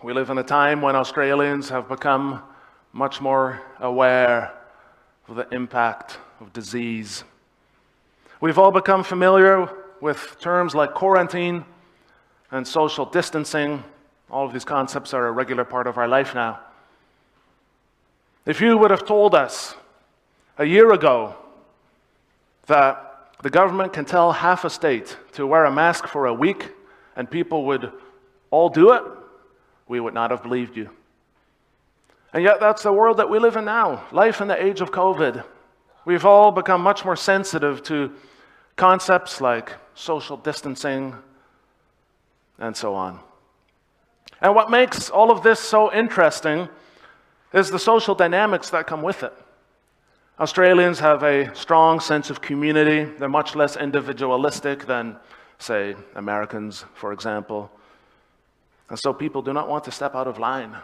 We live in a time when Australians have become much more aware of the impact of disease. We've all become familiar with terms like quarantine and social distancing. All of these concepts are a regular part of our life now. If you would have told us a year ago that the government can tell half a state to wear a mask for a week and people would all do it, we would not have believed you. And yet that's the world that we live in now, life in the age of COVID. We've all become much more sensitive to concepts like social distancing and so on. And what makes all of this so interesting is the social dynamics that come with it. Australians have a strong sense of community. They're much less individualistic than, say, Americans, for example. And so people do not want to step out of line.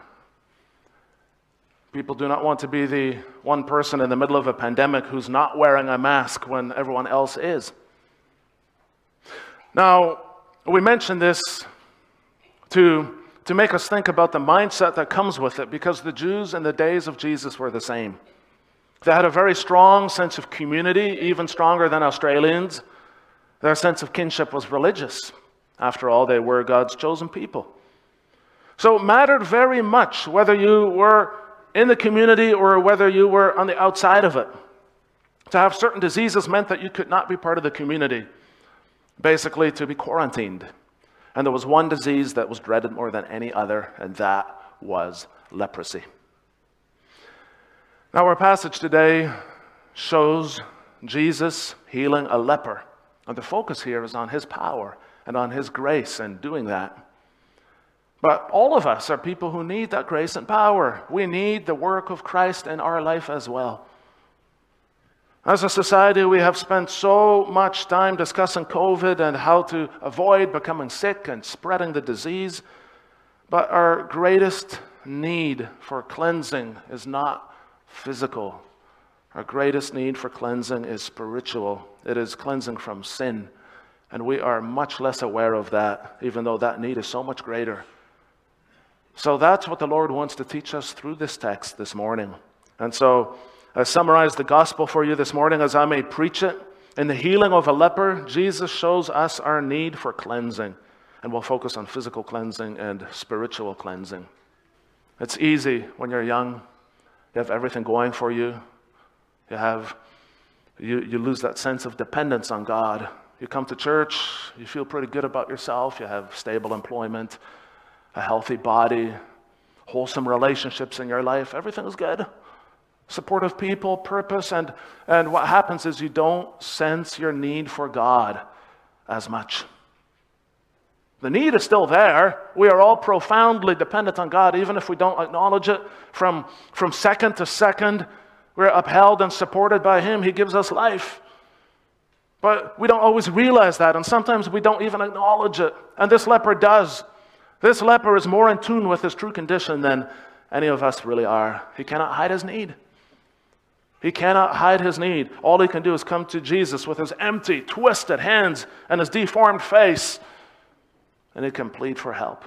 People do not want to be the one person in the middle of a pandemic who's not wearing a mask when everyone else is. Now, we mentioned this to make us think about the mindset that comes with it, because the Jews in the days of Jesus were the same. They had a very strong sense of community, even stronger than Australians. Their sense of kinship was religious. After all, they were God's chosen people. So it mattered very much whether you were in the community or whether you were on the outside of it. To have certain diseases meant that you could not be part of the community, basically to be quarantined. And there was one disease that was dreaded more than any other, and that was leprosy. Now, our passage today shows Jesus healing a leper. And the focus here is on his power and on his grace in doing that. But all of us are people who need that grace and power. We need the work of Christ in our life as well. As a society, we have spent so much time discussing COVID and how to avoid becoming sick and spreading the disease. But our greatest need for cleansing is not physical. Our greatest need for cleansing is spiritual. It is cleansing from sin. And we are much less aware of that, even though that need is so much greater. So that's what the Lord wants to teach us through this text this morning. And so I summarized the gospel for you this morning as I may preach it. In the healing of a leper, Jesus shows us our need for cleansing. And we'll focus on physical cleansing and spiritual cleansing. It's easy when you're young. You have everything going for you. You lose that sense of dependence on God. You come to church, you feel pretty good about yourself. You have stable employment, a healthy body, wholesome relationships in your life. Everything is good. Supportive people, purpose, and what happens is you don't sense your need for God as much. The need is still there. We are all profoundly dependent on God, even if we don't acknowledge it. From second to second, we're upheld and supported by Him. He gives us life. But we don't always realize that, and sometimes we don't even acknowledge it. And this leper does. This leper is more in tune with his true condition than any of us really are. He cannot hide his need. He cannot hide his need. All he can do is come to Jesus with his empty, twisted hands and his deformed face, and he can plead for help.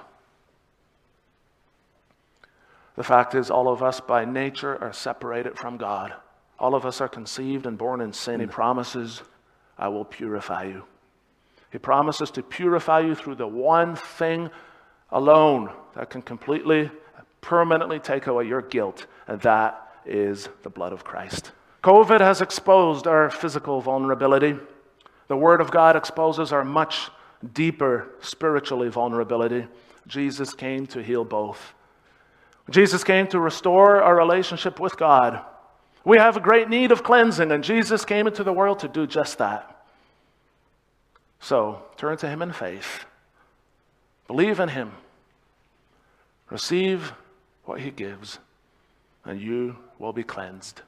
The fact is, all of us by nature are separated from God. All of us are conceived and born in sin. He promises, I will purify you. He promises to purify you through the one thing alone that can completely, permanently take away your guilt, and that is the blood of Christ. COVID has exposed our physical vulnerability. The Word of God exposes our much deeper spiritually vulnerability. Jesus came to heal both. Jesus came to restore our relationship with God. We have a great need of cleansing, and Jesus came into the world to do just that. So, turn to Him in faith. Believe in Him. Receive what He gives, and you will be cleansed.